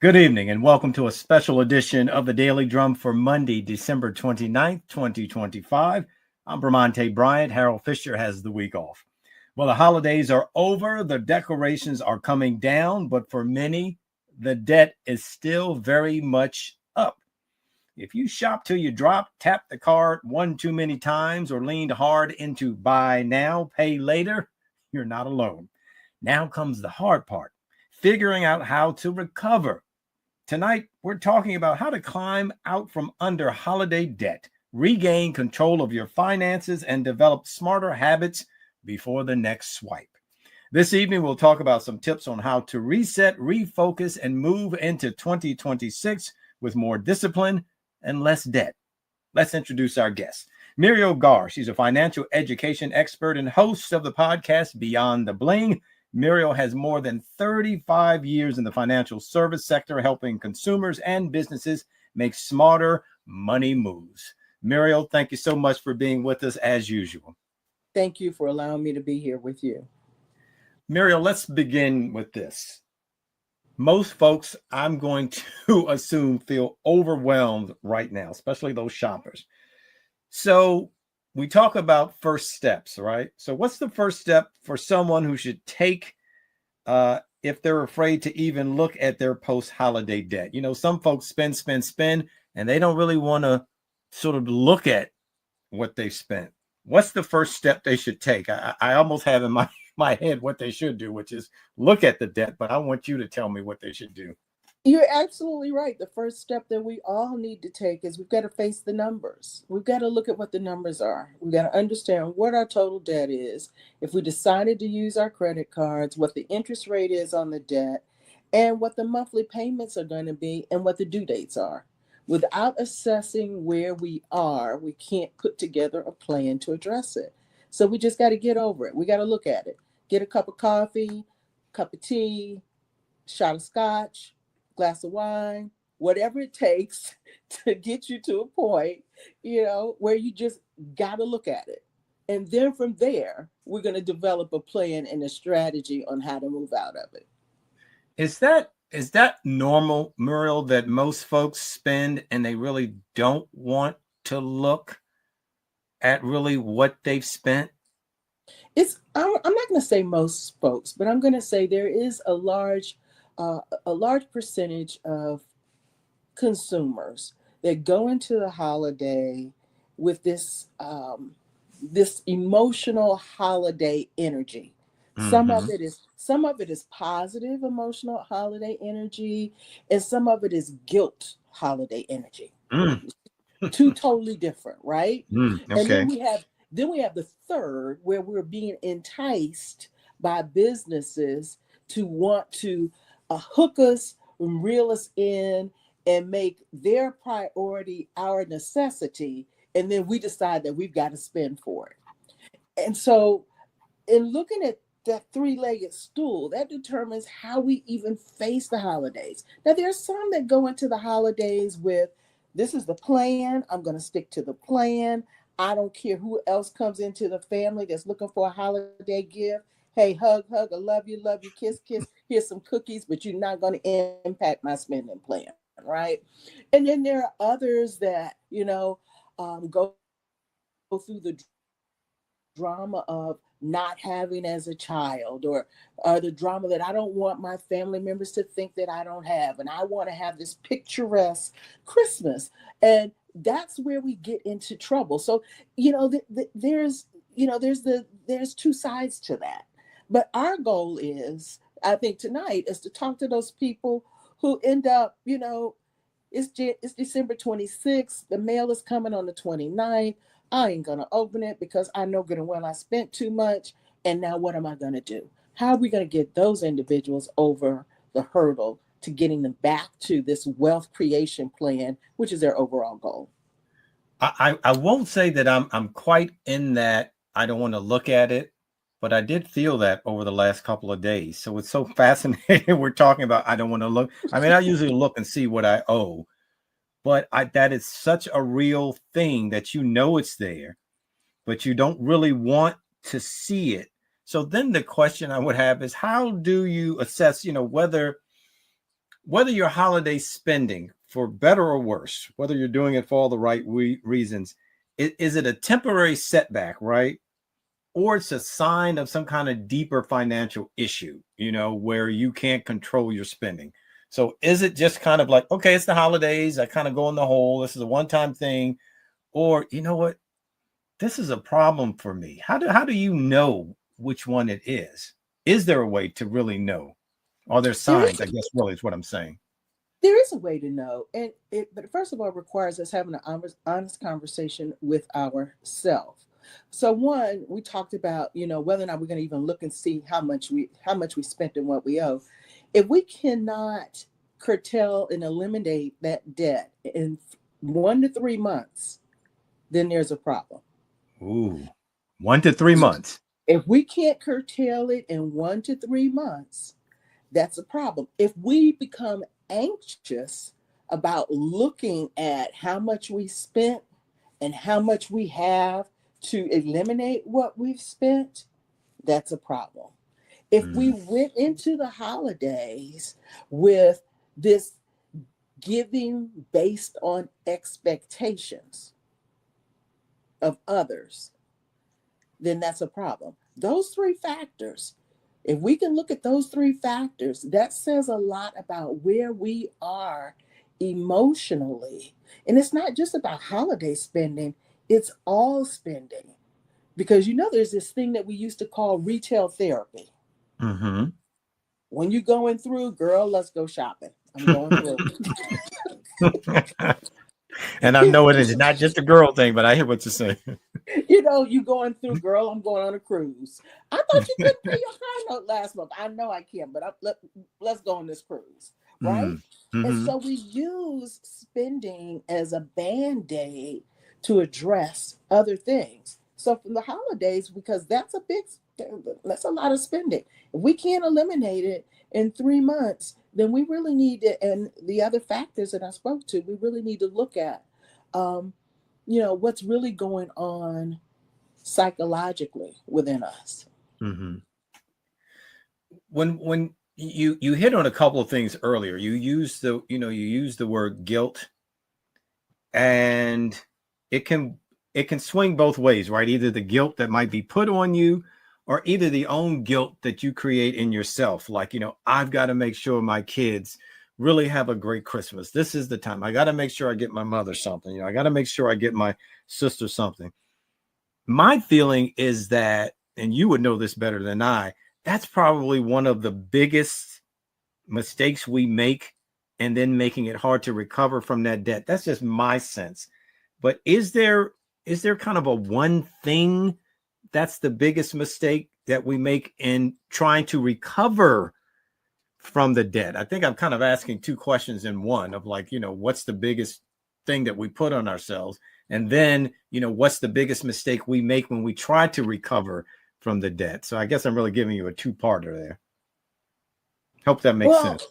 Good evening and welcome to a special edition of the Daily Drum for Monday, December 29th, 2025. I'm Bramante Bryant. Harold Fisher has the week off. Well, the holidays are over. The decorations are coming down, but for many, the debt is still very much up. If you shop till you drop, tap the card one too many times, or leaned hard into buy now, pay later, you're not alone. Now comes the hard part, figuring out how to recover. Tonight, we're talking about how to climb out from under holiday debt, regain control of your finances, and develop smarter habits before the next swipe. This evening, we'll talk about some tips on how to reset, refocus, and move into 2026 with more discipline and less debt. Let's introduce our guest, Muriel Garr. She's a financial education expert and host of the podcast Beyond the Bling. Muriel has more than 35 years in the financial service sector, helping consumers and businesses make smarter money moves. Muriel, thank you so much for being with us as usual. Thank you for allowing me to be here with you. Muriel, let's begin with this. Most folks, I'm going to assume, feel overwhelmed right now, especially those shoppers. So we talk about first steps, right? So what's the first step for someone who should take if they're afraid to even look at their post-holiday debt? You know, some folks spend, and they don't really want to sort of look at what they spent. What's the first step they should take? I almost have in my head what they should do, which is look at the debt, but I want you to tell me what they should do. You're absolutely right. The first step that we all need to take is we've got to face the numbers. We've got to look at what the numbers are. We've got to understand what our total debt is. If we decided to use our credit cards, what the interest rate is on the debt, and what the monthly payments are going to be, and what the due dates are. Without assessing where we are, we can't put together a plan to address it. So we just got to get over it. We got to look at it. Get a cup of coffee, cup of tea, shot of scotch, glass of wine, whatever it takes to get you to a point, where you just got to look at it. And then from there, we're going to develop a plan and a strategy on how to move out of it. Is that normal, Muriel, that most folks spend and they really don't want to look at really what they've spent? I'm not going to say most folks, but I'm going to say there is a large percentage of consumers that go into the holiday with this emotional holiday energy. Mm-hmm. Some of it is positive emotional holiday energy, and some of it is guilt holiday energy. Two totally different, right? Okay. And then we have the third, where we're being enticed by businesses to want to hook us and reel us in and make their priority our necessity. And then we decide that we've got to spend for it. And so in looking at that three-legged stool, that determines how we even face the holidays. Now, there are some that go into the holidays with, this is the plan. I'm going to stick to the plan. I don't care who else comes into the family that's looking for a holiday gift. Hey, hug, I love you, kiss. Here's some cookies, but you're not going to impact my spending plan, right? And then there are others that, go through the drama of not having as a child, or the drama that I don't want my family members to think that I don't have, and I want to have this picturesque Christmas. And that's where we get into trouble. So, there's two sides to that. But our goal is, I think tonight, is to talk to those people who end up, it's December 26th. The mail is coming on the 29th. I ain't going to open it because I know good and well I spent too much. And now what am I going to do? How are we going to get those individuals over the hurdle to getting them back to this wealth creation plan, which is their overall goal? I won't say that I'm quite in that. I don't want to look at it, but I did feel that over the last couple of days. So it's so fascinating. We're talking about, I don't want to look. I mean, I usually look and see what I owe, but that is such a real thing that it's there, but you don't really want to see it. So then the question I would have is, how do you assess, whether whether your holiday spending, for better or worse, whether you're doing it for all the right reasons, is it a temporary setback, right? Or it's a sign of some kind of deeper financial issue, where you can't control your spending. So is it just kind of like, okay, it's the holidays, I kind of go in the hole, this is a one-time thing, or you know what, this is a problem for me? How do you know which one it is? Is there a way to really know? Are there signs? I guess really is what I'm saying. There is a way to know, but first of all, it requires us having an honest conversation with ourselves. So one, we talked about, whether or not we're going to even look and see how much we spent and what we owe. If we cannot curtail and eliminate that debt in 1 to 3 months, then there's a problem. Ooh, 1 to 3 months. If we can't curtail it in 1 to 3 months, that's a problem. If we become anxious about looking at how much we spent and how much we have to eliminate what we've spent, that's a problem. If we went into the holidays with this giving based on expectations of others, then that's a problem. Those 3 factors, if we can look at those 3 factors, that says a lot about where we are emotionally. And it's not just about holiday spending, it's all spending. Because there's this thing that we used to call retail therapy. Mm-hmm. When you're going through, girl, let's go shopping. I'm going through. And I know it is not just a girl thing, but I hear what you're saying. You going through, girl, I'm going on a cruise. I thought you couldn't pay your high note last month. I know I can, but let's go on this cruise, right? Mm-hmm. And so we use spending as a Band-Aid to address other things. So from the holidays, because that's a lot of spending. If we can't eliminate it in 3 months, then we really need to, and the other factors that I spoke to, we really need to look at, what's really going on psychologically within us. Mm-hmm. When you hit on a couple of things earlier, you used the word guilt, and it can swing both ways, right? Either the guilt that might be put on you, or either the own guilt that you create in yourself. Like, I've got to make sure my kids really have a great Christmas. This is the time. I got to make sure I get my mother something. I got to make sure I get my sister something. My feeling is that, and you would know this better than I, that's probably one of the biggest mistakes we make, and then making it hard to recover from that debt. That's just my sense. But is there kind of a one thing that's the biggest mistake that we make in trying to recover from the debt? I think I'm kind of asking 2 questions in one, of like, what's the biggest thing that we put on ourselves? And then, what's the biggest mistake we make when we try to recover from the debt? So I guess I'm really giving you a 2-parter there. Hope that makes sense.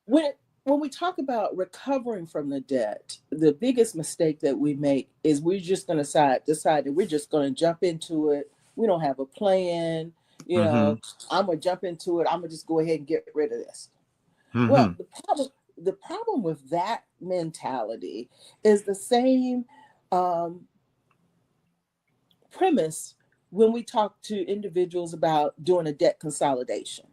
When we talk about recovering from the debt, the biggest mistake that we make is we're just going to decide that we're just going to jump into it. We don't have a plan. I'm going to jump into it. I'm going to just go ahead and get rid of this. Mm-hmm. Well, the problem with that mentality is the same premise when we talk to individuals about doing a debt consolidation.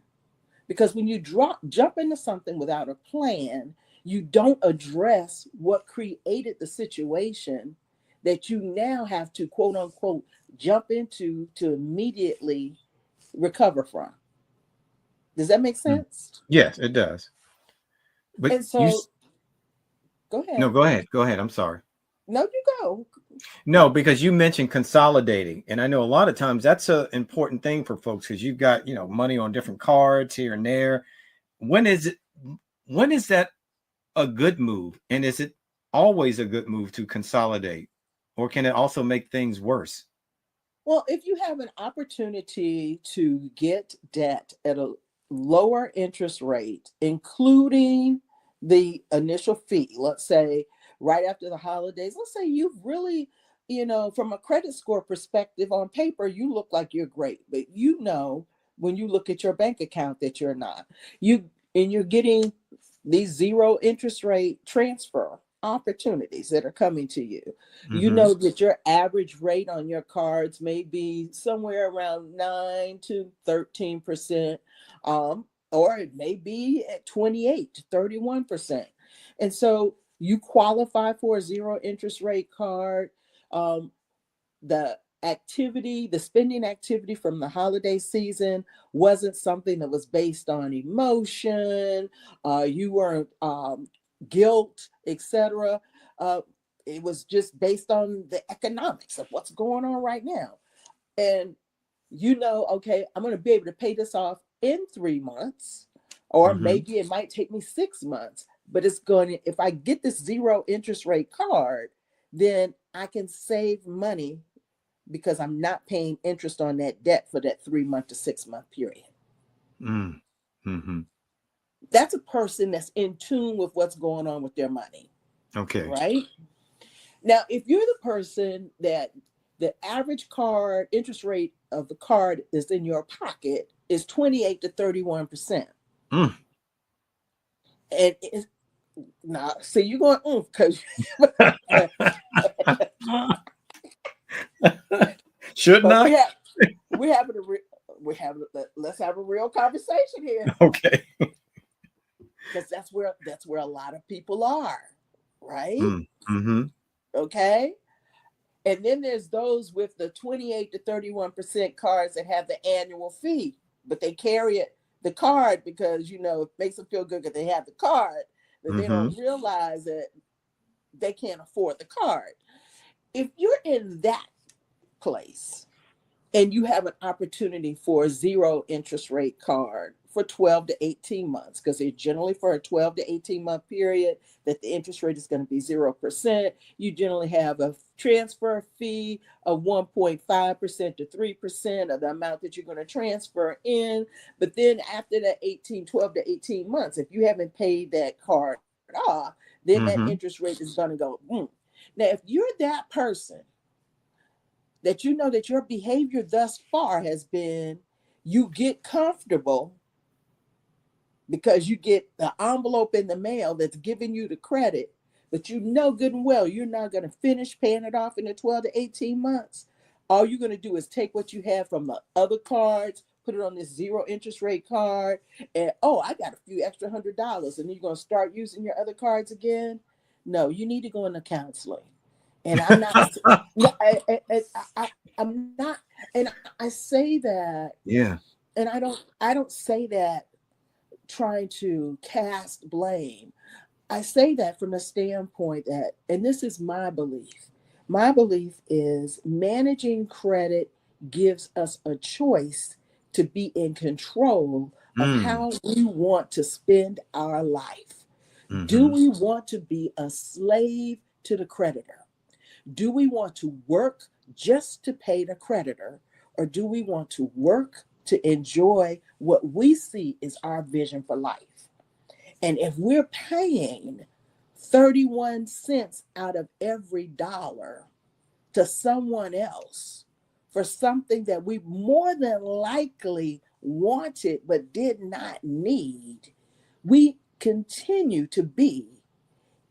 Because when you jump into something without a plan, you don't address what created the situation that you now have to, quote unquote, jump into to immediately recover from. Does that make sense? Yes, it does. But and so, go ahead. No, go ahead. Go ahead. I'm sorry. No, you go. No, because you mentioned consolidating. And I know a lot of times that's an important thing for folks, because you've got, money on different cards here and there. When is that a good move? And is it always a good move to consolidate? Or can it also make things worse? Well, if you have an opportunity to get debt at a lower interest rate, including the initial fee, let's say right after the holidays, let's say you've really, from a credit score perspective, on paper, you look like you're great, but when you look at your bank account that you're not. You're getting these zero interest rate transfer opportunities that are coming to you. You Mm-hmm. know that your average rate on your cards may be somewhere around 9 to 13%, or it may be at 28 to 31%. And so you qualify for a zero interest rate card. The the spending activity from the holiday season wasn't something that was based on emotion. You weren't guilt, etc. It was just based on the economics of what's going on right now. And okay, I'm going to be able to pay this off in 3 months, or Mm-hmm. maybe it might take me 6 months, but it's going to, if I get this zero interest rate card, then I can save money because I'm not paying interest on that debt for that 3 month to 6 month period. Mm-hmm. That's a person that's in tune with what's going on with their money. Okay. Right? Now, if you're the person that the average card interest rate of the card is in your pocket is 28 to 31%. Mm. And it's now, so you're going, because should not. Let's have a real conversation here. Okay. Because that's where a lot of people are, right? Mm-hmm. Okay. And then there's those with the 28 to 31% cards that have the annual fee, but they carry the card because, it makes them feel good because they have the card, but they don't realize that they can't afford the card. If you're in that place and you have an opportunity for a zero interest rate card for 12 to 18 months, because they're generally for a 12 to 18 month period that the interest rate is going to be 0%. You generally have a transfer fee of 1.5% to 3% of the amount that you're going to transfer in. But then after that 12 to 18 months, if you haven't paid that card off, then that interest rate is going to go. Now, if you're that person that that your behavior thus far has been, you get comfortable because you get the envelope in the mail that's giving you the credit, but good and well you're not going to finish paying it off in the 12 to 18 months. All you're going to do is take what you have from the other cards, put it on this zero interest rate card, and I got a few extra $100, and you're going to start using your other cards again. No, you need to go into counseling. And I'm not, I'm not, and I say that, yeah, and I don't say that trying to cast blame. I say that from the standpoint that, and this is my belief is managing credit gives us a choice to be in control of how we want to spend our life. Do we want to be a slave to the creditor? Do we want to work just to pay the creditor, or do we want to work to enjoy what we see is our vision for life? And if we're paying 31 cents out of every dollar to someone else for something that we more than likely wanted but did not need, we continue to be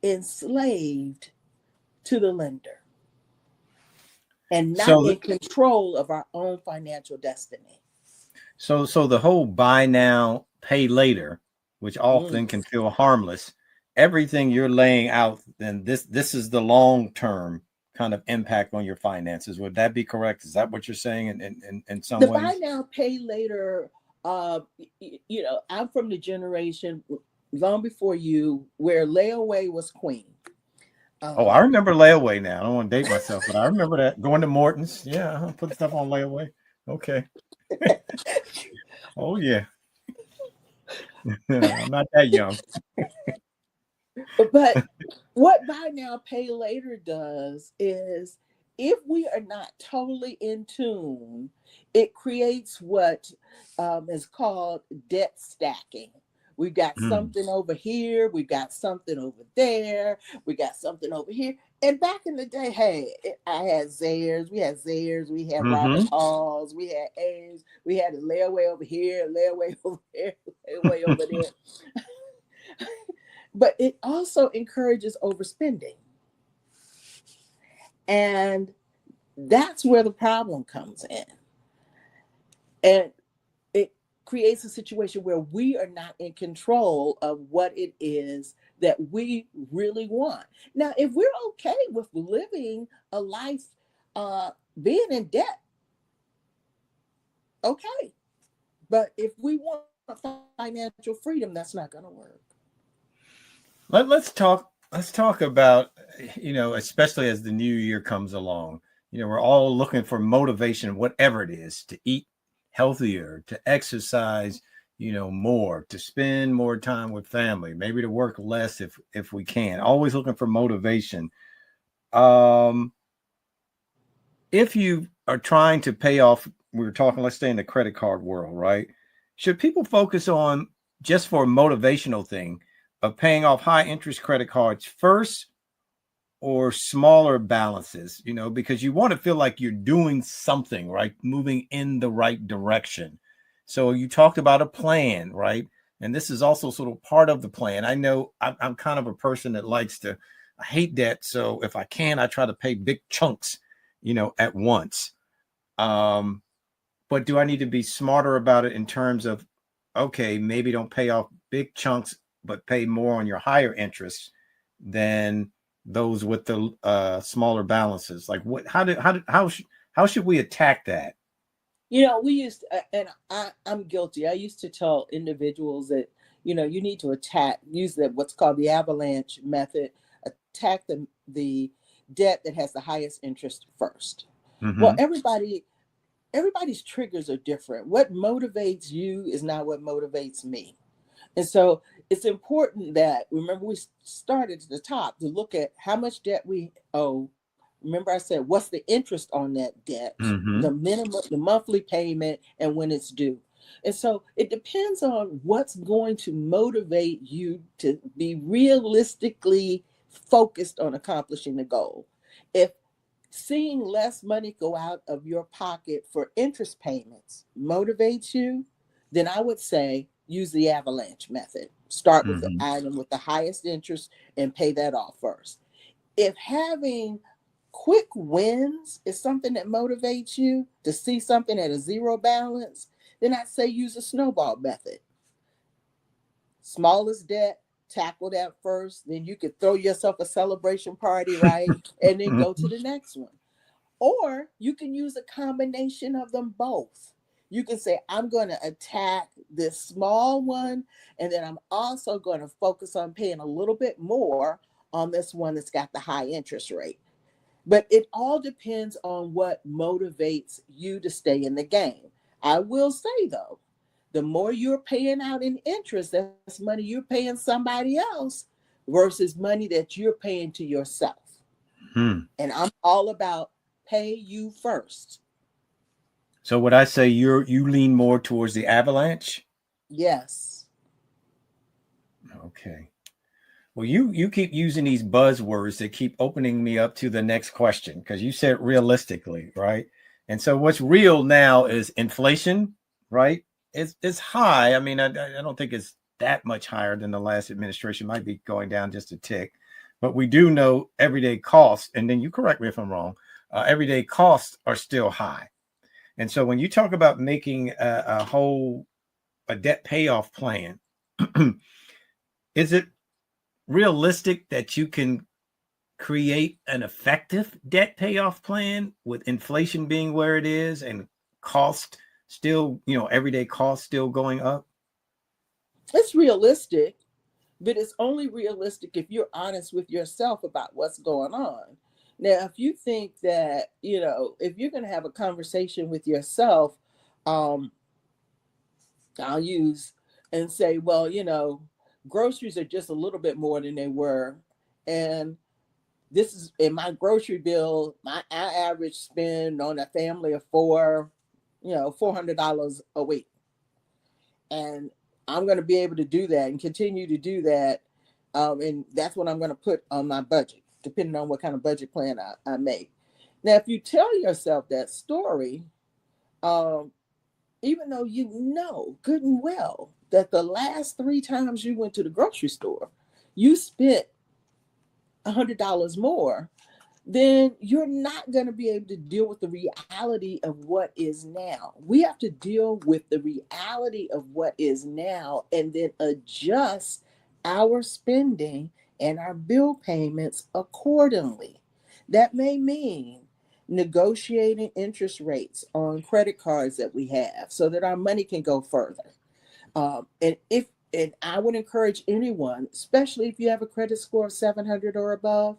enslaved to the lender and not in control of our own financial destiny. So the whole buy now, pay later, which often can feel harmless, everything you're laying out, then this is the long-term kind of impact on your finances. Would that be correct? Is that what you're saying in some ways? The buy now, pay later, I'm from the generation long before you where layaway was queen. I remember layaway now. I don't want to date myself, but I remember that. Going to Morton's. Yeah, put stuff on layaway. Okay. Oh, yeah. I'm not that young. But what buy now, pay later does is, if we are not totally in tune, it creates what is called debt stacking. We've got something over here. We've got something over there. We got something over here. And back in the day, hey, I had Zayres. We had Robert Halls. We had A's. We had a layaway over here, layaway over there, layaway over there. But it also encourages overspending. And that's where the problem comes in. And it creates a situation where we are not in control of what it is that we really want. Now, if we're okay with living a life being in debt, okay. But if we want financial freedom, that's not going to work. Let's talk about, especially as the new year comes along. We're all looking for motivation, whatever it is, to eat healthier, to exercise, more, to spend more time with family, maybe to work less if we can. Always looking for motivation. If you are trying to pay off, we were talking, let's stay in the credit card world, right? Should people focus on, just for a motivational thing, of paying off high interest credit cards first, or smaller balances, because you want to feel like you're doing something, right? Moving in the right direction. So you talked about a plan, right? And this is also sort of part of the plan. I know I'm kind of a person that I hate debt. So if I can, I try to pay big chunks, at once. But do I need to be smarter about it in terms of, okay, maybe don't pay off big chunks, but pay more on your higher interests than those with the smaller balances? Like, how should we attack that? We used to, and I'm guilty. I used to tell individuals that, you need to use what's called the avalanche method, attack the debt that has the highest interest first. Mm-hmm. Well, everybody's triggers are different. What motivates you is not what motivates me. And so it's important that, remember, we started at the top to look at how much debt we owe. Remember, I said, what's the interest on that debt, mm-hmm. the minimum, the monthly payment, and when it's due. And so it depends on what's going to motivate you to be realistically focused on accomplishing the goal. If seeing less money go out of your pocket for interest payments motivates you, then I would say use the avalanche method. Start with mm-hmm. the item with the highest interest and pay that off first. If having quick wins is something that motivates you to see something at a zero balance, then I'd say use a snowball method. Smallest debt, tackle that first, then you could throw yourself a celebration party, right? And then go to the next one. Or you can use a combination of them both. You can say, I'm going to attack this small one, and then I'm also going to focus on paying a little bit more on this one that's got the high interest rate. But it all depends on what motivates you to stay in the game. I will say, though, the more you're paying out in interest, that's money you're paying somebody else versus money that you're paying to yourself. And I'm all about pay you first. So would I say you lean more towards the avalanche? Yes. Okay. Well, you keep using these buzzwords that keep opening me up to the next question, because you said realistically, right? And so what's real now is inflation, right? It's high. I mean, I don't think it's that much higher than the last administration. Might be going down just a tick. But we do know everyday costs, and then you correct me if I'm wrong, everyday costs are still high. And so when you talk about making a debt payoff plan, is it realistic that you can create an effective debt payoff plan with inflation being where it is and cost still, everyday costs still going up? It's realistic, but it's only realistic if you're honest with yourself about what's going on. Now, if you think that, if you're going to have a conversation with yourself, I'll use and say, well, groceries are just a little bit more than they were. And this is in my grocery bill, I average spend on a family of four, $400 a week. And I'm going to be able to do that and continue to do that. And that's what I'm going to put on my budget, depending on what kind of budget plan I make. Now, if you tell yourself that story, even though you know good and well that the last 3 times you went to the grocery store, you spent $100 more, then you're not going to be able to deal with the reality of what is now. We have to deal with the reality of what is now and then adjust our spending and our bill payments accordingly. That may mean negotiating interest rates on credit cards that we have so that our money can go further. And I would encourage anyone, especially if you have a credit score of 700 or above,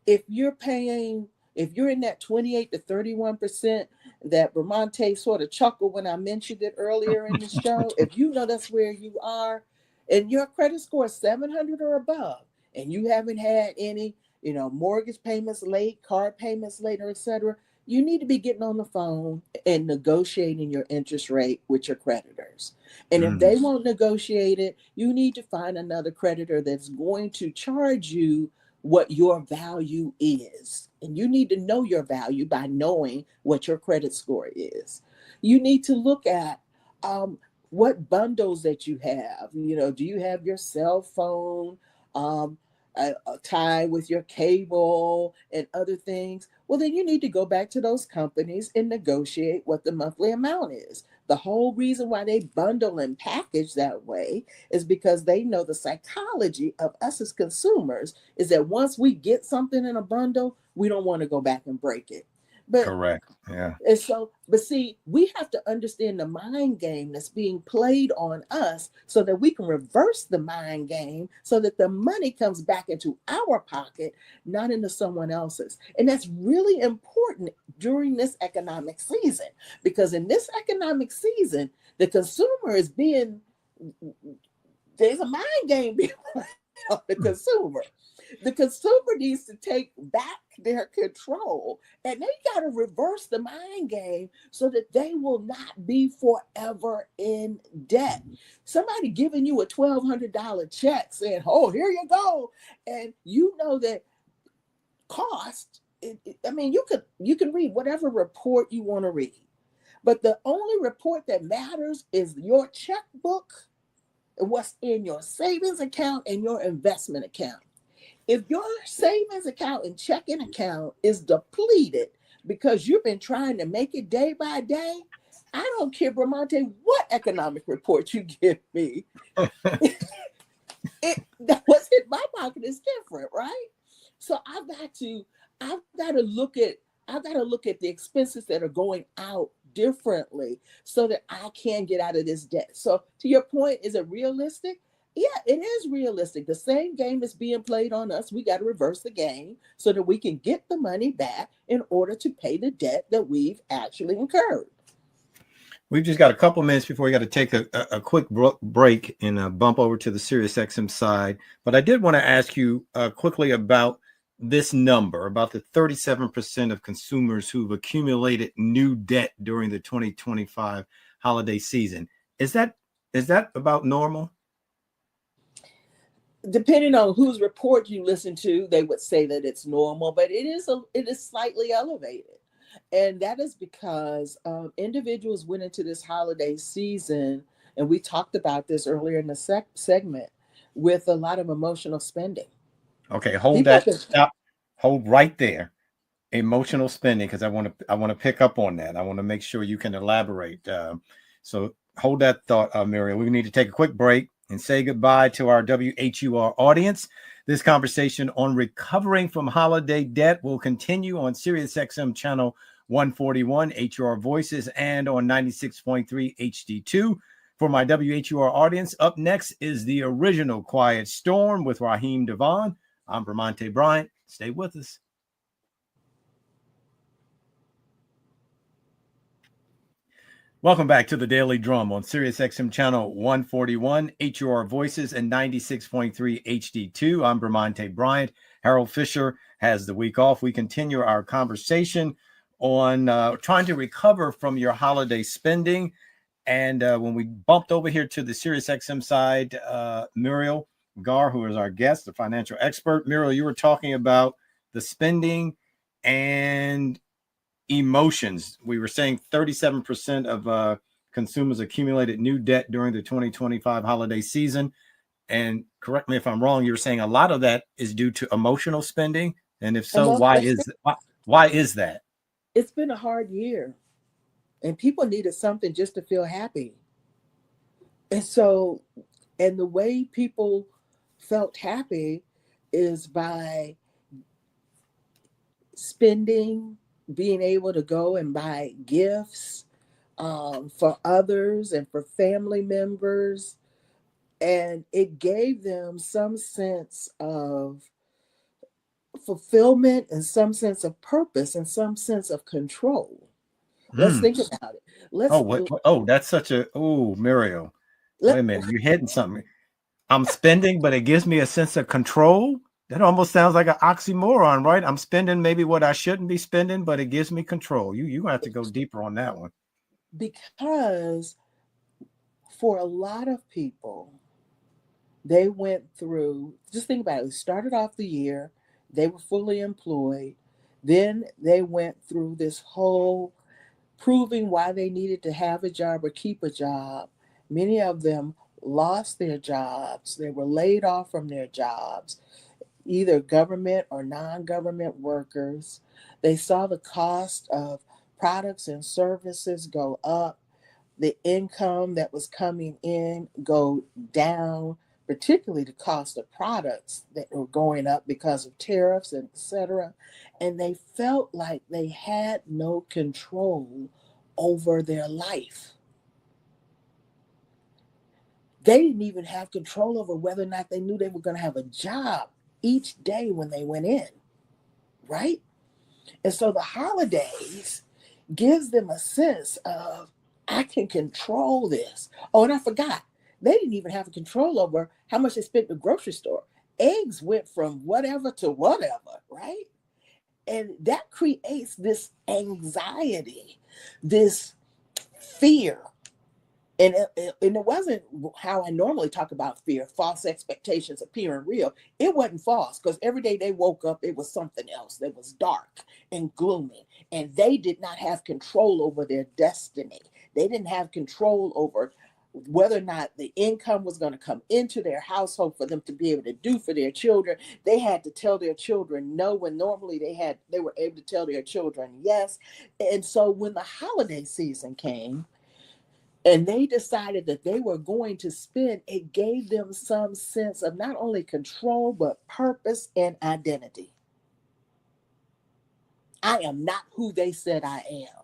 if you're in that 28 to 31% that Bramante sort of chuckled when I mentioned it earlier in the show, if you know that's where you are and your credit score is 700 or above, and you haven't had any, mortgage payments late, card payments late, or et cetera, you need to be getting on the phone and negotiating your interest rate with your creditors. And if they won't negotiate it, you need to find another creditor that's going to charge you what your value is. And you need to know your value by knowing what your credit score is. You need to look at what bundles that you have. Do you have your cell phone tied with your cable and other things? Well, then you need to go back to those companies and negotiate what the monthly amount is. The whole reason why they bundle and package that way is because they know the psychology of us as consumers is that once we get something in a bundle, we don't want to go back and break it. But correct. Yeah. And so, but see, we have to understand the mind game that's being played on us so that we can reverse the mind game so that the money comes back into our pocket, not into someone else's. And that's really important during this economic season, because in this economic season, the consumer there's a mind game being played on the consumer. The consumer needs to take back their control, and they got to reverse the mind game so that they will not be forever in debt. Somebody giving you a $1,200 check saying, "Oh, here you go," and you know that cost. You can read whatever report you want to read, but the only report that matters is your checkbook and what's in your savings account and your investment account. If your savings account and checking account is depleted because you've been trying to make it day by day, I don't care, Bramante, what economic report you give me. What's in my pocket is different, right? So I've got to look at the expenses that are going out differently so that I can get out of this debt. So to your point, is it realistic? Yeah, it is realistic. The same game is being played on us. We got to reverse the game so that we can get the money back in order to pay the debt that we've actually incurred. We've just got a couple minutes before we got to take a quick break and bump over to the SiriusXM side. But I did want to ask you quickly about this number, about the 37% of consumers who've accumulated new debt during the 2025 holiday season. Is that about normal? Depending on whose report you listen to, they would say that it's normal, but it is slightly elevated. And that is because individuals went into this holiday season, and we talked about this earlier in the segment, with a lot of emotional spending. Okay, hold right there. Emotional spending, because I want to pick up on that. I want to make sure you can elaborate. So hold that thought, Muriel. We need to take a quick break and say goodbye to our WHUR audience. This conversation on recovering from holiday debt will continue on SiriusXM channel 141, HUR Voices, and on 96.3 HD2. For my WHUR audience, up next is the original Quiet Storm with Raheem Devon. I'm Bramante Bryant. Stay with us. Welcome back to the Daily Drum on SiriusXM channel 141, HUR Voices, and 96.3 HD2. I'm Bramante Bryant. Harold Fisher has the week off. We continue our conversation on trying to recover from your holiday spending. And when we bumped over here to the SiriusXM side, Muriel Garr, who is our guest, the financial expert. Muriel, you were talking about the spending and emotions. We were saying 37% of consumers accumulated new debt during the 2025 holiday season. And correct me if I'm wrong, you're saying a lot of that is due to emotional spending. And if so, Emotional. why is that? It's been a hard year, and people needed something just to feel happy. And so, and the way people felt happy is by spending, being able to go and buy gifts for others and for family members. And it gave them some sense of fulfillment and some sense of purpose and some sense of control. Let's Hmm. think about it. Oh, Let's oh, that's such a, oh, Muriel. Wait let a minute. You're hitting something. I'm spending, but it gives me a sense of control. That almost sounds like an oxymoron, right? I'm spending maybe what I shouldn't be spending, but it gives me control. You gonna have to go deeper on that one. because for a lot of people, they went through, just think about it, they started off the year, they were fully employed, then they went through this whole proving why they needed to have a job or keep a job. Many of them lost their jobs, they were laid off from their jobs, either government or non-government workers. They saw the cost of products and services go up, the income that was coming in go down, particularly the cost of products that were going up because of tariffs and et cetera. And they felt like they had no control over their life. They didn't even have control over whether or not they knew they were going to have a job each day when they went in, right? And so the holidays gives them a sense of, I can control this. Oh, and I forgot, they didn't even have control over how much they spent in the grocery store. Eggs went from whatever to whatever, right? And that creates this anxiety, this fear. And it wasn't how I normally talk about fear, false expectations appearing real. It wasn't false because every day they woke up, it was something else that was dark and gloomy. And they did not have control over their destiny. They didn't have control over whether or not the income was going to come into their household for them to be able to do for their children. They had to tell their children no when normally they were able to tell their children yes. And so when the holiday season came, and they decided that they were going to spend, it gave them some sense of not only control, but purpose and identity. I am not who they said I am.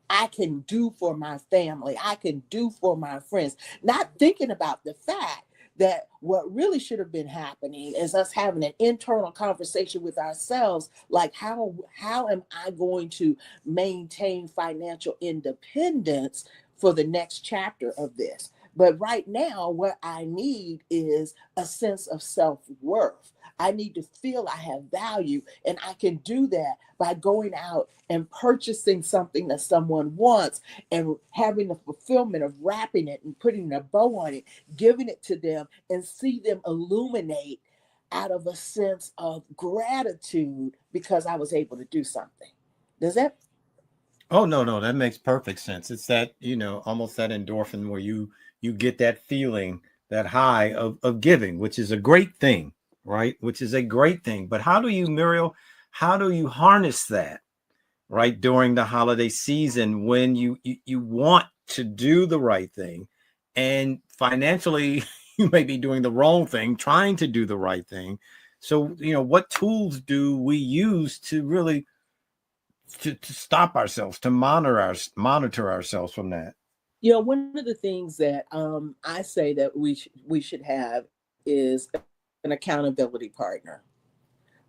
I can do for my family. I can do for my friends. Not thinking about the fact that what really should have been happening is us having an internal conversation with ourselves, like how am I going to maintain financial independence for the next chapter of this? But right now, what I need is a sense of self-worth. I need to feel I have value, and I can do that by going out and purchasing something that someone wants and having the fulfillment of wrapping it and putting a bow on it, giving it to them, and see them illuminate out of a sense of gratitude because I was able to do something. Does that? Oh, no, no, that makes perfect sense. It's that, almost that endorphin where you get that feeling, that high of giving, which is a great thing, right? Which is a great thing. But how do you, Muriel, how do you harness that, right, during the holiday season when you want to do the right thing and financially you may be doing the wrong thing, trying to do the right thing. So, what tools do we use to really to stop ourselves, to monitor ourselves from that? One of the things that I say that we should have is an accountability partner.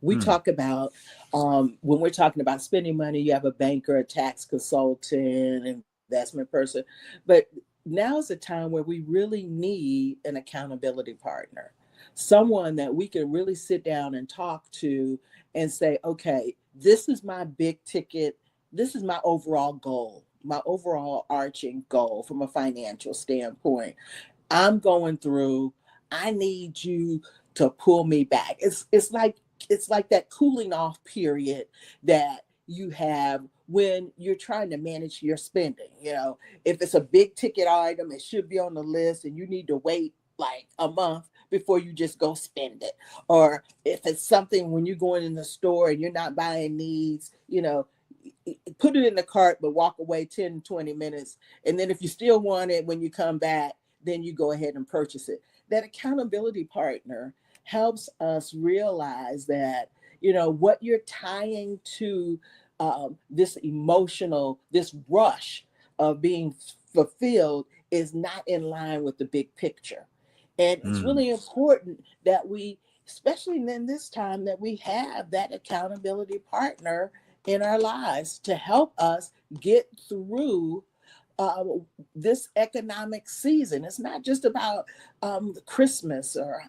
We Hmm. talk about when we're talking about spending money, you have a banker, a tax consultant, investment person. But now is the time where we really need an accountability partner, someone that we can really sit down and talk to and say, okay, this is my big ticket. This is my overall goal, my overall arching goal from a financial standpoint. I'm going through, I need you to pull me back. It's like that cooling off period that you have when you're trying to manage your spending. If it's a big ticket item, it should be on the list and you need to wait like a month before you just go spend it. Or if it's something when you're going in the store and you're not buying needs, put it in the cart, but walk away 10, 20 minutes. And then if you still want it when you come back, then you go ahead and purchase it. That accountability partner helps us realize that, what you're tying to this rush of being fulfilled is not in line with the big picture. And it's really important that we, especially in this time, that we have that accountability partner in our lives to help us get through this economic season. It's not just about Christmas or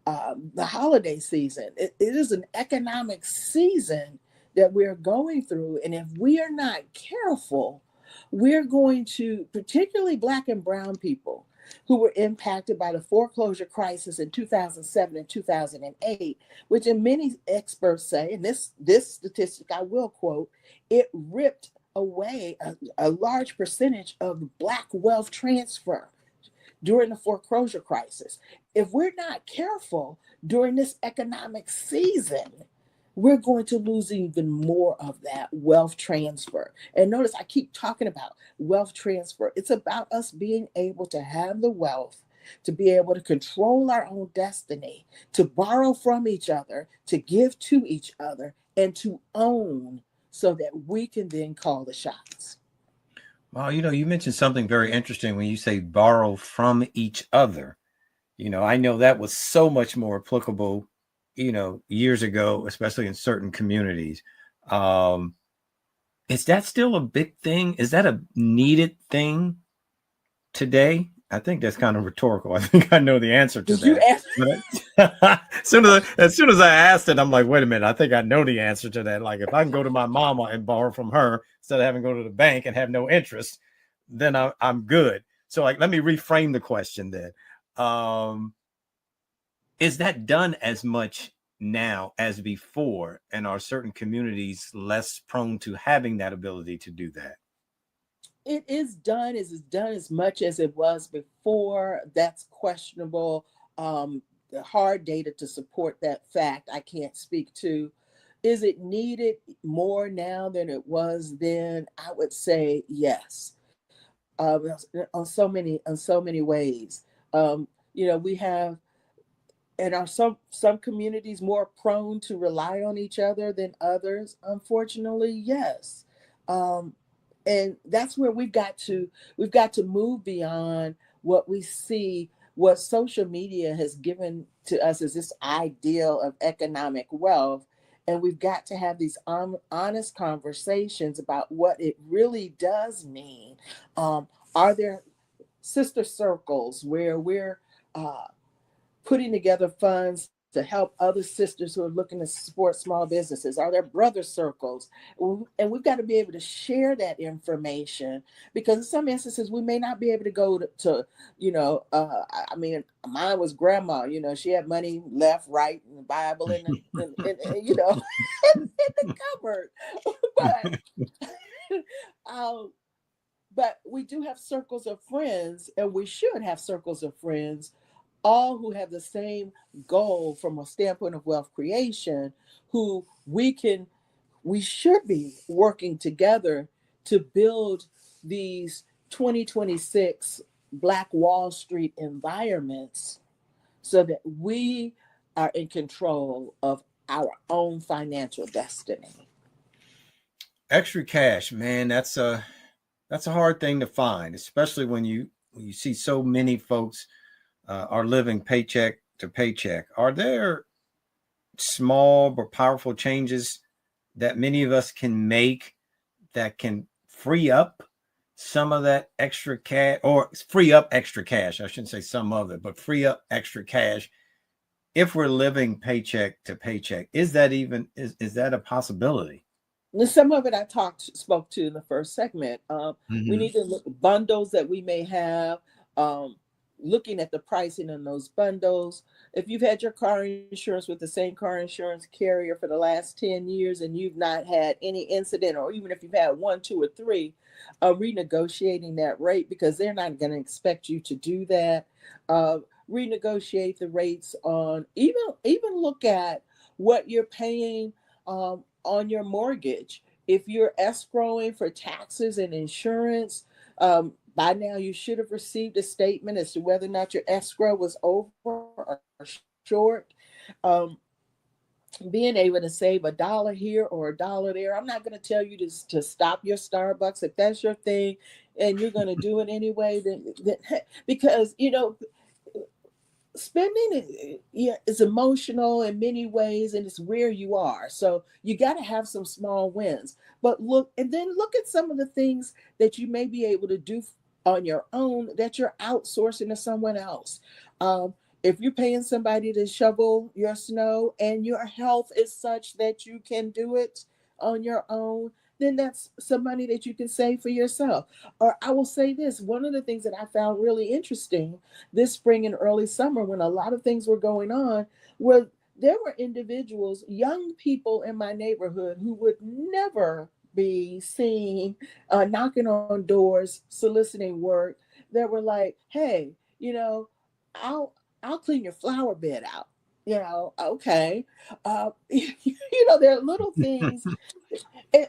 the holiday season. It is an economic season that we're going through. And if we are not careful, we're going to, particularly Black and brown people who were impacted by the foreclosure crisis in 2007 and 2008, which in many experts say, and this statistic I will quote, it ripped away a large percentage of Black wealth transfer during the foreclosure crisis. If we're not careful during this economic season, we're going to lose even more of that wealth transfer. And notice I keep talking about wealth transfer. It's about us being able to have the wealth, to be able to control our own destiny, to borrow from each other, to give to each other, and to own so that we can then call the shots. Well, you mentioned something very interesting when you say borrow from each other. I know that was so much more applicable years ago, especially in certain communities. Is that still a big thing? Is that a needed thing today? I think that's kind of rhetorical. I think I know the answer to that. As soon as I asked it, I'm like, wait a minute, I think I know the answer to that. Like if I can go to my mama and borrow from her instead of having to go to the bank and have no interest, then I'm good. So let me reframe the question then. Is that done as much now as before? And are certain communities less prone to having that ability to do that? It is done as much as it was before. That's questionable. The hard data to support that fact, I can't speak to. Is it needed more now than it was then? I would say yes. On so many ways. We have, and are some communities more prone to rely on each other than others? Unfortunately, yes. And that's where we've got to move beyond what we see, what social media has given to us as this ideal of economic wealth. And we've got to have these honest conversations about what it really does mean. Are there sister circles where we're putting together funds to help other sisters who are looking to support small businesses? Are there brother circles? And we've got to be able to share that information, because in some instances we may not be able to go to mine was grandma, she had money left, right, and the Bible in the cupboard. But we do have circles of friends, and we should have circles of friends, all who have the same goal from a standpoint of wealth creation, who we should be working together to build these 2026 Black Wall Street environments so that we are in control of our own financial destiny. Extra cash, man, that's a hard thing to find, especially when you see so many folks are living paycheck to paycheck. Are there small but powerful changes that many of us can make that can free up some of that extra cash, or free up extra cash? I shouldn't say some of it, but free up extra cash if we're living paycheck to paycheck. Is that a possibility? Some of it I spoke to in the first segment. We need to look at bundles that we may have, looking at the pricing on those bundles. If you've had your car insurance with the same car insurance carrier for the last 10 years and you've not had any incident, or even if you've had 1, 2, or 3, renegotiating that rate, because they're not going to expect you to do that. renegotiate the rates on, even look at what you're paying on your mortgage. If you're escrowing for taxes and insurance, by now you should have received a statement as to whether or not your escrow was over or short. Um, Being able to save $1 here or $1 there. I'm not going to tell you to stop your Starbucks if that's your thing and you're going to do it anyway. Then because, spending is emotional in many ways, and it's where you are. So you got to have some small wins. But look at some of the things that you may be able to do on your own that you're outsourcing to someone else. If you're paying somebody to shovel your snow and your health is such that you can do it on your own, then that's some money that you can save for yourself. Or I will say this, one of the things that I found really interesting this spring and early summer when a lot of things were going on, were there were individuals, young people in my neighborhood who would never be seen knocking on doors, soliciting work. That were like, hey, I'll clean your flower bed out. Okay. There are little things,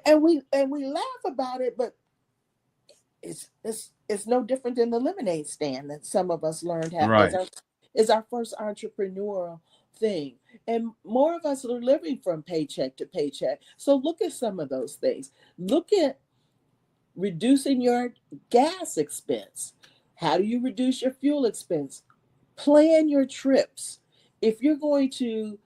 and we laugh about it, but it's no different than the lemonade stand that some of us learned Right. as our first entrepreneurial thing. And more of us are living from paycheck to paycheck. So look at some of those things. Look at reducing your gas expense. How do you reduce your fuel expense? Plan your trips. If you're going to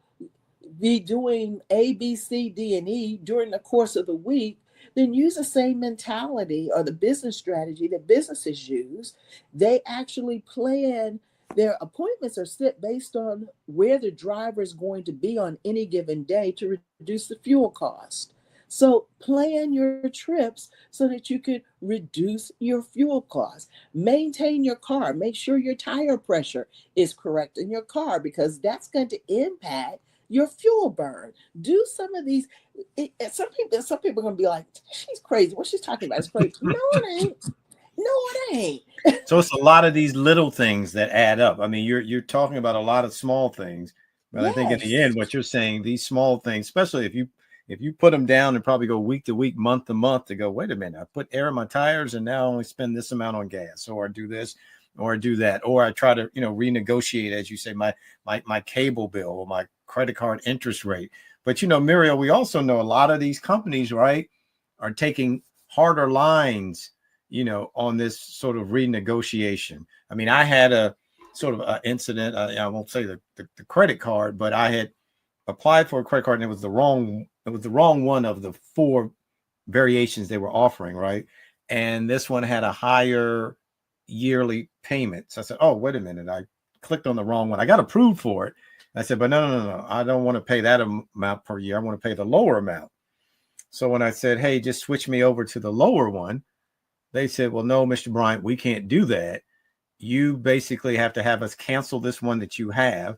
be doing A, B, C, D, and E during the course of the week, then use the same mentality or the business strategy that businesses use. They actually plan their appointments are set based on where the driver is going to be on any given day to reduce the fuel cost. So plan your trips so that you could reduce your fuel costs. Maintain your car. Make sure your tire pressure is correct in your car because that's going to impact your fuel burn. Do some of these. Some people are going to be like, she's crazy. What she's talking about is crazy. No, it ain't. No, it ain't. So it's a lot of these little things that add up. I mean, you're talking about a lot of small things, but I think in the end, what you're saying, these small things, especially if you put them down and probably go week to week, month to month to go, wait a minute, I put air in my tires and now I only spend this amount on gas, or I do this, or I do that, or I try to, renegotiate, as you say, my cable bill or my credit card interest rate. But, Muriel, we also know a lot of these companies, right, are taking harder lines, on this sort of renegotiation. I mean, I had a sort of an incident. I won't say the credit card, but I had applied for a credit card and it was the wrong one of the 4 variations they were offering, right? And this one had a higher yearly payment. So I said, oh, wait a minute. I clicked on the wrong one. I got approved for it. I said, but no. I don't want to pay that amount per year. I want to pay the lower amount. So when I said, hey, just switch me over to the lower one, they said, well, no, Mr. Bryant, we can't do that. You basically have to have us cancel this one that you have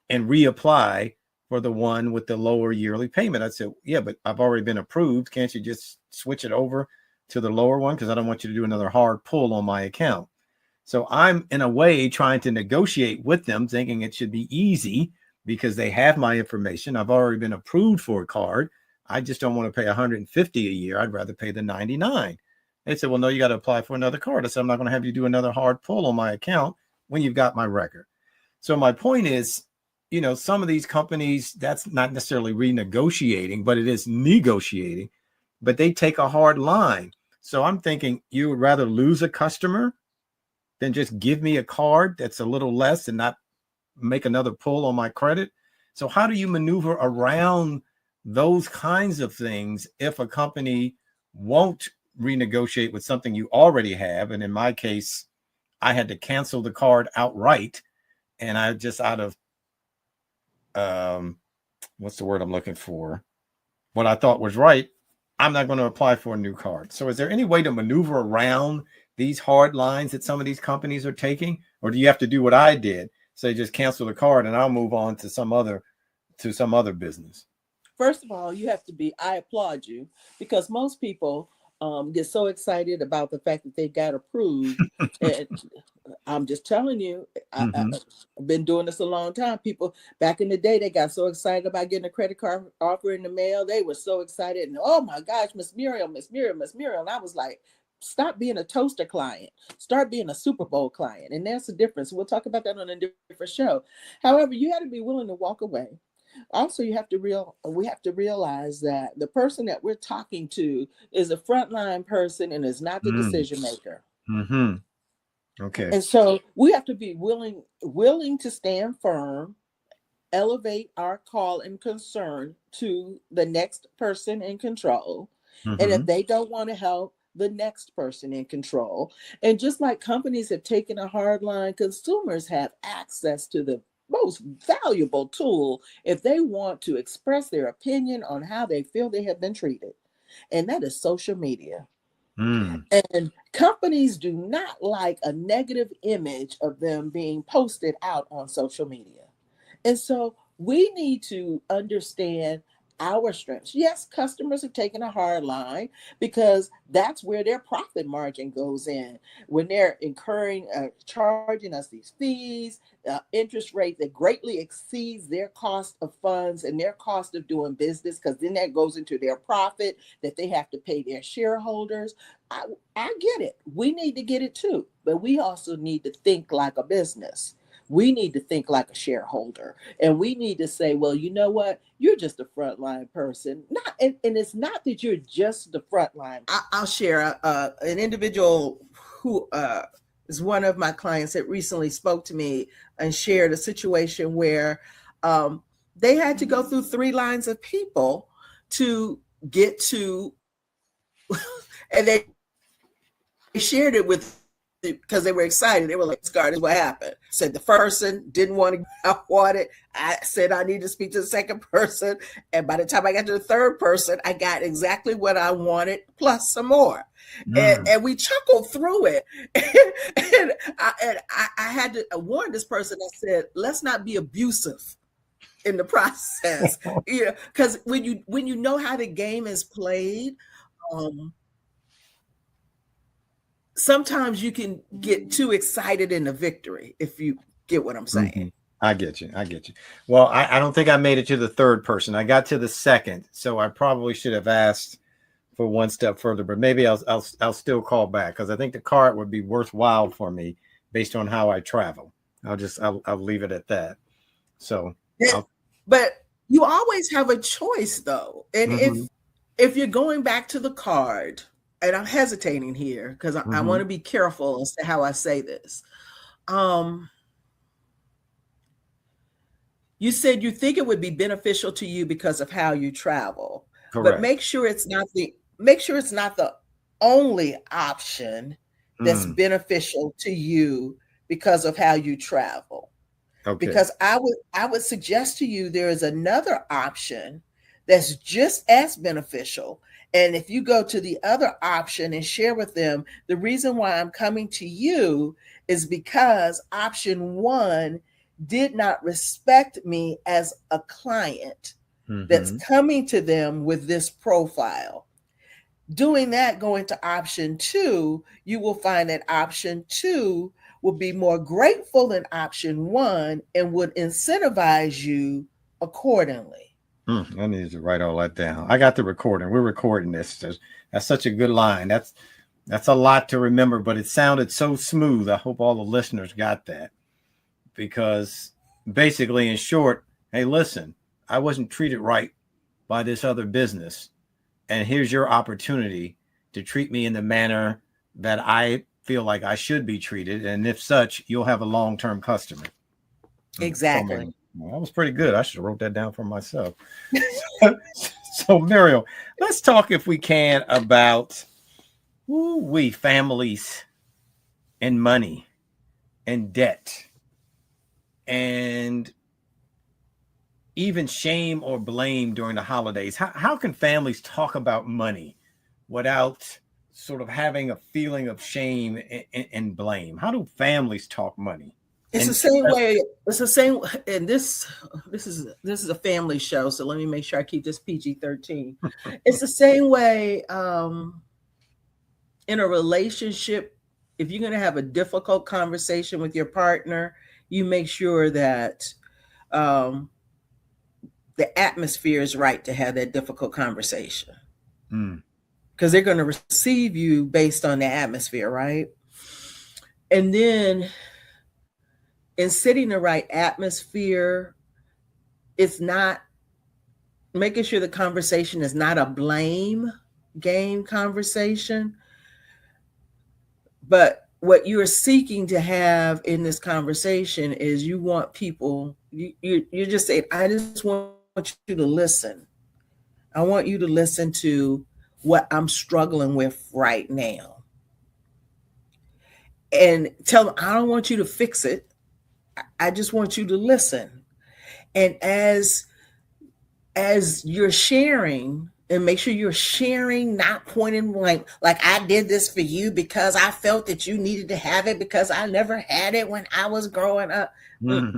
and reapply for the one with the lower yearly payment. I said, yeah, but I've already been approved. Can't you just switch it over to the lower one? Because I don't want you to do another hard pull on my account. So I'm in a way trying to negotiate with them, thinking it should be easy because they have my information. I've already been approved for a card. I just don't want to pay $150 a year. I'd rather pay the $99. They said, well, no, you got to apply for another card. I said, I'm not going to have you do another hard pull on my account when you've got my record. So my point is, some of these companies, that's not necessarily renegotiating, but it is negotiating, but they take a hard line. So I'm thinking you would rather lose a customer than just give me a card that's a little less and not make another pull on my credit. So how do you maneuver around those kinds of things if a company won't renegotiate with something you already have? And in my case, I had to cancel the card outright. And I just out of, what's the word I'm looking for? What I thought was right. I'm not going to apply for a new card. So is there any way to maneuver around these hard lines that some of these companies are taking? Or do you have to do what I did? Say, just cancel the card and I'll move on to some other business? First of all, I applaud you because most people get so excited about the fact that they got approved. And I'm just telling you, I've been doing this a long time. People back in the day, they got so excited about getting a credit card offer in the mail. They were so excited. And oh my gosh, Miss Muriel. And I was like, stop being a toaster client. Start being a Super Bowl client. And that's the difference. We'll talk about that on a different show. However, you have to be willing to walk away. Also, we have to realize that the person that we're talking to is a frontline person and is not the decision maker. Okay. And so we have to be willing to stand firm, elevate our call and concern to the next person in control. And if they don't want to help, the next person in control. And just like companies have taken a hard line, consumers have access to the most valuable tool if they want to express their opinion on how they feel they have been treated. And that is social media. And companies do not like a negative image of them being posted out on social media. And so we need to understand our strengths. Yes, customers have taken a hard line because that's where their profit margin goes in. When they're charging us these fees, interest rate that greatly exceeds their cost of funds and their cost of doing business, because then that goes into their profit that they have to pay their shareholders. I get it. We need to get it too, but we also need to think like a business. We need to think like a shareholder, and we need to say, well, you know what? You're just a frontline person. And it's not that you're just the frontline. I'll share an individual who is one of my clients that recently spoke to me and shared a situation where they had to go through 3 lines of people to get to, and they shared it with, because they were excited. They were like, "Scar, this is what happened." Said the first person didn't want to, I wanted. I said I need to speak to the second person, and by the time I got to the third person, I got exactly what I wanted plus some more. And we chuckled through it. and I had to warn this person. I said, "Let's not be abusive in the process." Because when you know how the game is played. Sometimes you can get too excited in the victory, if you get what I'm saying. I get you. Well, I don't think I made it to the third person. I got to the second, so I probably should have asked for one step further, but maybe I'll still call back, because I think the card would be worthwhile for me based on how I travel. I'll leave it at that. So, but you always have a choice though. And if you're going back to the card, and I'm hesitating here because I want to be careful as to how I say this. You said you think it would be beneficial to you because of how you travel. Correct. But make sure it's not the only option that's beneficial to you because of how you travel. Okay. Because I would suggest to you there is another option that's just as beneficial. And if you go to the other option and share with them, the reason why I'm coming to you is because option 1 did not respect me as a client that's coming to them with this profile. Doing that, going to option 2, you will find that option 2 will be more grateful than option 1 and would incentivize you accordingly. I need to write all that down. I got the recording. We're recording this. That's such a good line. That's a lot to remember, but it sounded so smooth. I hope all the listeners got that, because basically, in short, hey, listen, I wasn't treated right by this other business, and here's your opportunity to treat me in the manner that I feel like I should be treated. And if such, you'll have a long-term customer. Exactly. Well, that was pretty good. I should have wrote that down for myself. So, Muriel, let's talk, if we can, about families and money and debt and even shame or blame during the holidays. How can families talk about money without sort of having a feeling of shame and blame? How do families talk money? It's the same way. It's the same, and this is a family show, so let me make sure I keep this PG-13. It's the same way in a relationship, if you're going to have a difficult conversation with your partner, you make sure that the atmosphere is right to have that difficult conversation. Because they're going to receive you based on the atmosphere, right? And then in setting the right atmosphere, it's not making sure the conversation is not a blame game conversation, but what you're seeking to have in this conversation is you want people, you're just saying, I just want you to listen. I want you to listen to what I'm struggling with right now. And tell them, I don't want you to fix it. I just want you to listen. And as you're sharing, and make sure you're sharing, not pointing like I did this for you because I felt that you needed to have it because I never had it when I was growing up. No.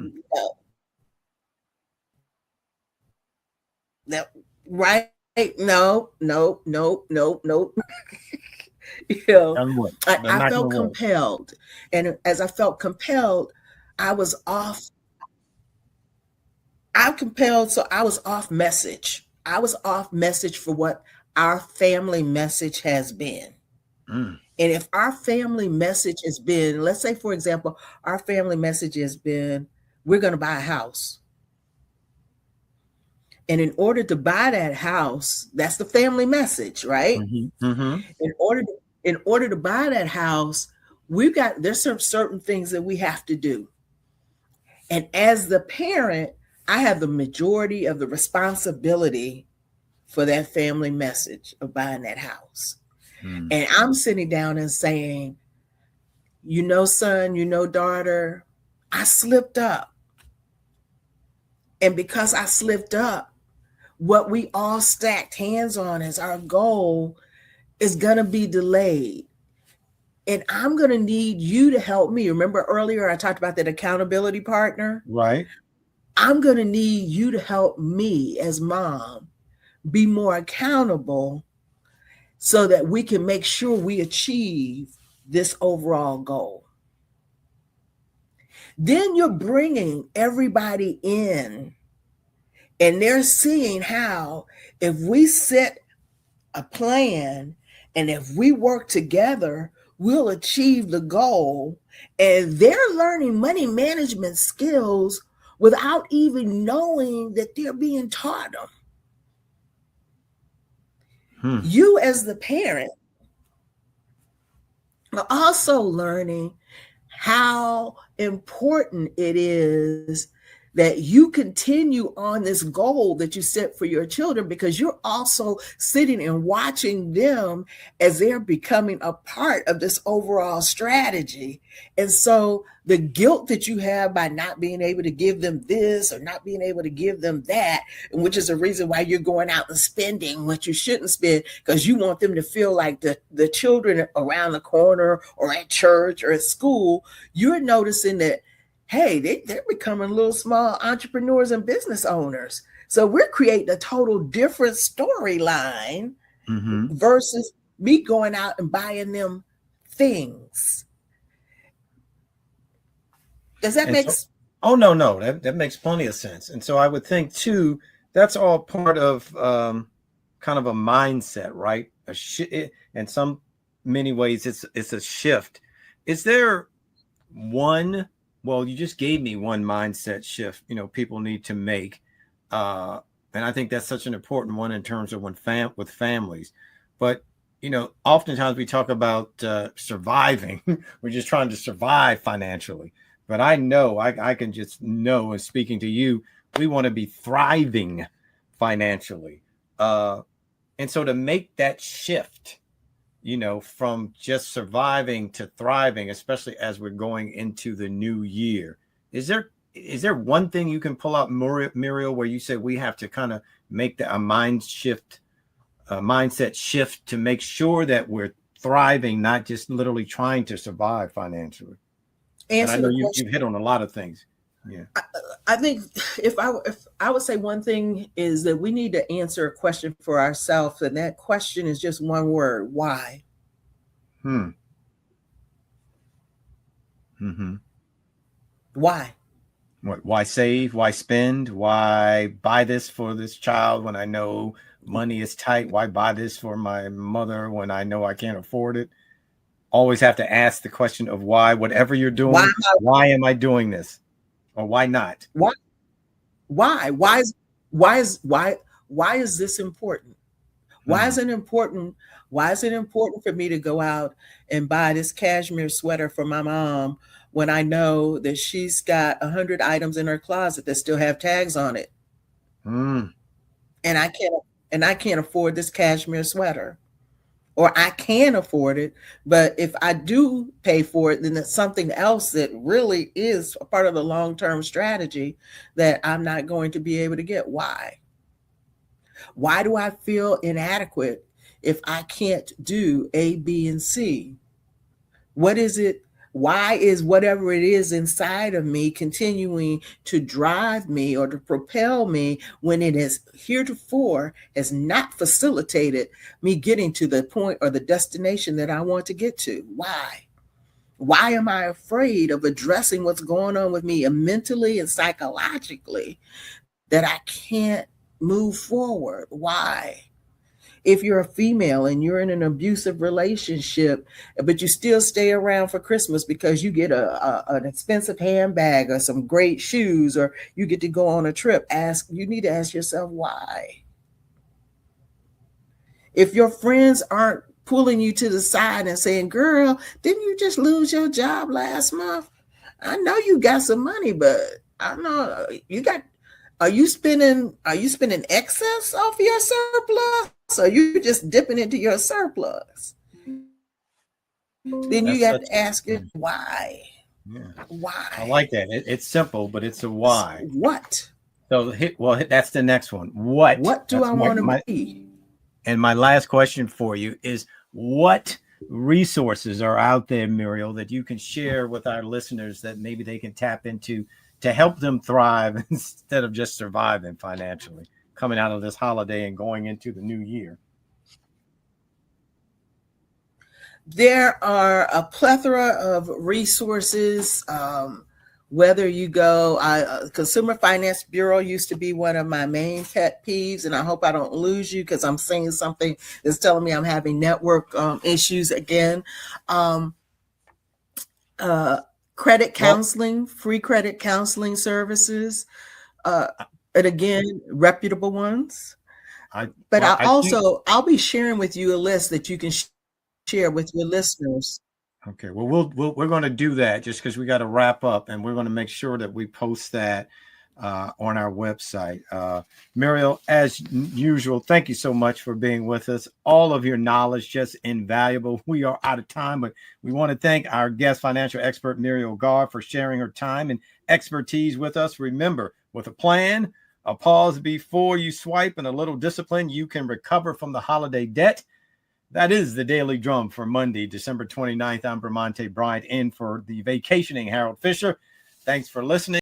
Right? No. You know, I felt compelled. And as I felt compelled, I was off. I'm compelled, so I was off message. I was off message for what our family message has been. And if our family message has been, let's say, for example, our family message has been, we're going to buy a house. And in order to buy that house, that's the family message, right? In order to buy that house, there's some certain things that we have to do. And as the parent, I have the majority of the responsibility for that family message of buying that house. And I'm sitting down and saying, you know, son, you know, daughter, I slipped up. And because I slipped up, what we all stacked hands on as our goal is going to be delayed. And I'm going to need you to help me. Remember earlier I talked about that accountability partner? Right. I'm going to need you to help me as mom be more accountable so that we can make sure we achieve this overall goal. Then you're bringing everybody in and they're seeing how if we set a plan and if we work together, we'll achieve the goal. And they're learning money management skills without even knowing that they're being taught them. You as the parent are also learning how important it is that you continue on this goal that you set for your children, because you're also sitting and watching them as they're becoming a part of this overall strategy. And so the guilt that you have by not being able to give them this or not being able to give them that, which is the reason why you're going out and spending what you shouldn't spend, because you want them to feel like the children around the corner or at church or at school, you're noticing that, hey, they're becoming little small entrepreneurs and business owners. So we're creating a total different storyline versus me going out and buying them things. Does that make sense? Oh, no, that makes plenty of sense. And so I would think too, that's all part of kind of a mindset, right? In some many ways, it's a shift. Is there one? Well, you just gave me one mindset shift, people need to make. And I think that's such an important one in terms of with families. But, oftentimes we talk about surviving. We're just trying to survive financially. But I know, I can just know, and speaking to you, we want to be thriving financially. And so to make that shift, from just surviving to thriving, especially as we're going into the new year. Is there one thing you can pull out, Muriel, where you say we have to kind of make a mindset shift to make sure that we're thriving, not just literally trying to survive financially? And I know you've hit on a lot of things. Yeah. I think if I would say one thing is that we need to answer a question for ourselves, and that question is just one word: why? Hmm. Mm-hmm. Why? Why save? Why spend? Why buy this for this child when I know money is tight? Why buy this for my mother when I know I can't afford it? Always have to ask the question of why. Whatever you're Why? doing, why am I doing this? Or why not? Why? Why is this important? Why is it important? Why is it important for me to go out and buy this cashmere sweater for my mom when I know that she's got 100 items in her closet that still have tags on it, Mm. and I can't afford this cashmere sweater, or I can afford it, but if I do pay for it, then it's something else that really is a part of the long-term strategy that I'm not going to be able to get. Why? Why do I feel inadequate if I can't do A, B, and C? What is it? Why is whatever it is inside of me continuing to drive me or to propel me when it has heretofore has not facilitated me getting to the point or the destination that I want to get to? Why? Why am I afraid of addressing what's going on with me mentally and psychologically that I can't move forward? Why? If you're a female and you're in an abusive relationship, but you still stay around for Christmas because you get an expensive handbag or some great shoes, or you get to go on a trip, you need to ask yourself why. If your friends aren't pulling you to the side and saying, girl, didn't you just lose your job last month? I know you got some money, but I know you got. Are you spending excess off your surplus? Or are you just dipping into your surplus? Then you have to ask it why. Yeah. Why? I like that. It's simple, but it's a why. What? So, that's the next one. What? What do I want to be? And my last question for you is, what resources are out there, Muriel, that you can share with our listeners that maybe they can tap into to help them thrive instead of just surviving financially coming out of this holiday and going into the new year? There are a plethora of resources. Whether you go, Consumer Finance Bureau used to be one of my main pet peeves, and I hope I don't lose you because I'm saying something that's telling me I'm having network issues again. Credit counseling, free credit counseling services, and again, reputable ones. I'll be sharing with you a list that you can share with your listeners. Okay, well, we're going to do that just because we got to wrap up, and we're going to make sure that we post that on our website. Muriel, as usual, thank you so much for being with us. All of your knowledge, just invaluable. We are out of time, but we want to thank our guest financial expert, Muriel Garr, for sharing her time and expertise with us. Remember, with a plan, a pause before you swipe, and a little discipline, you can recover from the holiday debt. That is the Daily Drum for Monday, December 29th. I'm Bramante Bryant, in for the vacationing Harold Fisher. Thanks for listening.